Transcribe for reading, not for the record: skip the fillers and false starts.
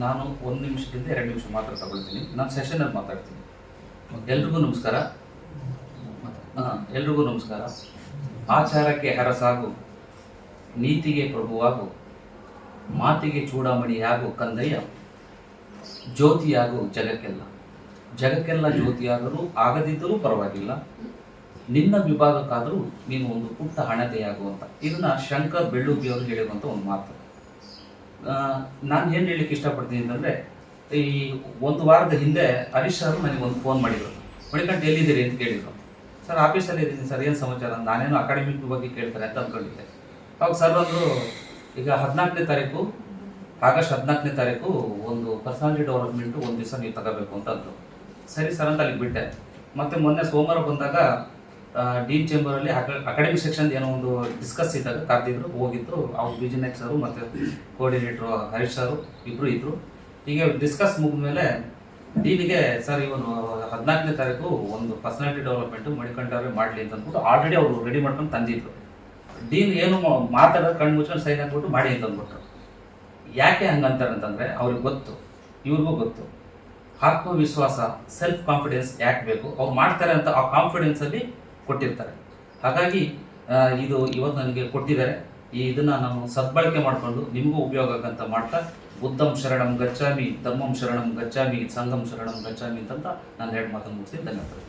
ನಾನು 1 ನಿಮಿಷದಿಂದ 2 ನಿಮಿಷ ಮಾತ್ರ ತಗೊಳ್ತೀನಿ. ನಾನು ಸೆಷನಲ್ಲಿ ಮಾತಾಡ್ತೀನಿ. ಎಲ್ರಿಗೂ ನಮಸ್ಕಾರ. ಎಲ್ರಿಗೂ ನಮಸ್ಕಾರ. ಆಚಾರಕ್ಕೆ ಹರಸಾಗು, ನೀತಿಗೆ ಪ್ರಭುವಾಗು, ಮಾತಿಗೆ ಚೂಡಾಮಣಿಯಾಗು ಕಂದಯ್ಯ, ಜ್ಯೋತಿಯಾಗು ಜಗಕ್ಕೆಲ್ಲ. ಜಗಕ್ಕೆಲ್ಲ ಜ್ಯೋತಿಯಾದರೂ ಆಗದಿದ್ದರೂ ಪರವಾಗಿಲ್ಲ, ನಿನ್ನ ವಿಭಾಗಕ್ಕಾದರೂ ನೀನು ಒಂದು ಪುಟ್ಟ ಹಣತೆಯಾಗು ಅಂತ. ಇದನ್ನ ಶಂಕರ್ ಬೆಳ್ಳುಬ್ಬಿಯವರು ಹೇಳಿರುವಂಥ ಒಂದು ಮಾತು. ನಾನು ಏನು ಹೇಳಲಿಕ್ಕೆ ಇಷ್ಟಪಡ್ತೀನಿ ಅಂತಂದರೆ, ಈ 1 ವಾರದ ಹಿಂದೆ ಹರೀಶ್ ಸರ್ ನನಗೆ ಒಂದು ಫೋನ್ ಮಾಡಿದರು. ಮಣಿಕಂಠ ಎಲ್ಲಿದ್ದೀರಿ ಅಂತ ಕೇಳಿದರು. ಸರ್ ಆಫೀಸಲ್ಲಿ ಇದ್ದೀನಿ ಸರ್, ಏನು ಸಮಾಚಾರ? ನಾನೇನು ಅಕಾಡೆಮಿಕ್ ಬಗ್ಗೆ ಕೇಳ್ತಾರೆ ಅಂತ ಅಂದ್ಕೊಂಡಿದ್ದೆ. ಅವಾಗ ಸರ್ ಒಂದು ಈಗ 14ನೇ ತಾರೀಕು, ಆಗಸ್ಟ್ 14ನೇ ತಾರೀಕು ಒಂದು ಪರ್ಸನಾಲಿಟಿ ಡೆವಲಪ್ಮೆಂಟು ಒಂದು ದಿವಸ ನೀವು ತಗೋಬೇಕು ಅಂತ ಅಂದರು. ಸರಿ ಸರ್ ಅಂತ ಅಲ್ಲಿಗೆ ಬಿಟ್ಟೆ. ಮತ್ತು ಮೊನ್ನೆ ಸೋಮವಾರ ಬಂದಾಗ ಡೀನ್ ಚೇಂಬರಲ್ಲಿ ಅಕಾಡೆಮಿಕ್ ಸೆಕ್ಷನ್ ಏನೋ ಒಂದು ಡಿಸ್ಕಸ್ ಇದ್ದಾಗ ಕರೆದಿದ್ರು, ಹೋಗಿದ್ರು. ಅವ್ರು ಬಿಜಿನೆಕ್ ಸರು ಮತ್ತು ಕೋಆರ್ಡಿನೇಟ್ರು ಹರೀಶ್ ಸರು ಇಬ್ಬರು ಇದ್ದರು. ಹೀಗೆ ಡಿಸ್ಕಸ್ ಮುಗಿದ್ಮೇಲೆ ಡೀನಿಗೆ ಸರ್ ಇವನು 14ನೇ ತಾರೀಕು ಒಂದು ಪರ್ಸನಾಲಿಟಿ ಡೆವಲಪ್ಮೆಂಟು ಮಣಿಕಂಠವ್ರೆ ಮಾಡಲಿ ಅಂತ ಅಂದ್ಬಿಟ್ಟು ಆಲ್ರೆಡಿ ಅವರು ರೆಡಿ ಮಾಡ್ಕೊಂಡು ತಂದಿದ್ರು. ಡೀನ್ ಏನು ಮಾತಾಡೋದು ಕಣ್ಣು ಮುಚ್ಕೊಂಡು ಸೈನ್ ಹಾಕ್ಬಿಟ್ಟು ಮಾಡಿ ಅಂತ ಅಂದ್ಬಿಟ್ರು. ಯಾಕೆ ಹಂಗಂತಾರೆ ಅಂತಂದರೆ ಅವ್ರಿಗೆ ಗೊತ್ತು, ಇವ್ರಿಗೂ ಗೊತ್ತು, ಆತ್ಮವಿಶ್ವಾಸ, ಸೆಲ್ಫ್ ಕಾನ್ಫಿಡೆನ್ಸ್ ಯಾಕೆ ಬೇಕು, ಅವ್ರು ಮಾಡ್ತಾರೆ ಅಂತ ಆ ಕಾನ್ಫಿಡೆನ್ಸಲ್ಲಿ ಕೊಟ್ಟಿರ್ತಾರೆ. ಹಾಗಾಗಿ ಇದು ಇವತ್ತು ನನಗೆ ಕೊಟ್ಟಿದ್ದಾರೆ. ಇದನ್ನು ನಾನು ಸದ್ಬಳಕೆ ಮಾಡಿಕೊಂಡು ನಿಮಗೂ ಉಪಯೋಗ ಆಗಂತ ಮಾಡ್ತಾ, ಬುದ್ಧಂ ಶರಣಂ ಗಚ್ಚಾಮಿ, ಧರ್ಮಂ ಶರಣಂ ಗಚ್ಚಾಮಿ, ಸಂಘಂ ಶರಣಂ ಗಚ್ಚಾಮಿ ಅಂತ ನಾನು 2 ಮಾತನ್ನು ಮುಗಿಸ್ತೀನಿ. ಧನ್ಯವಾದ.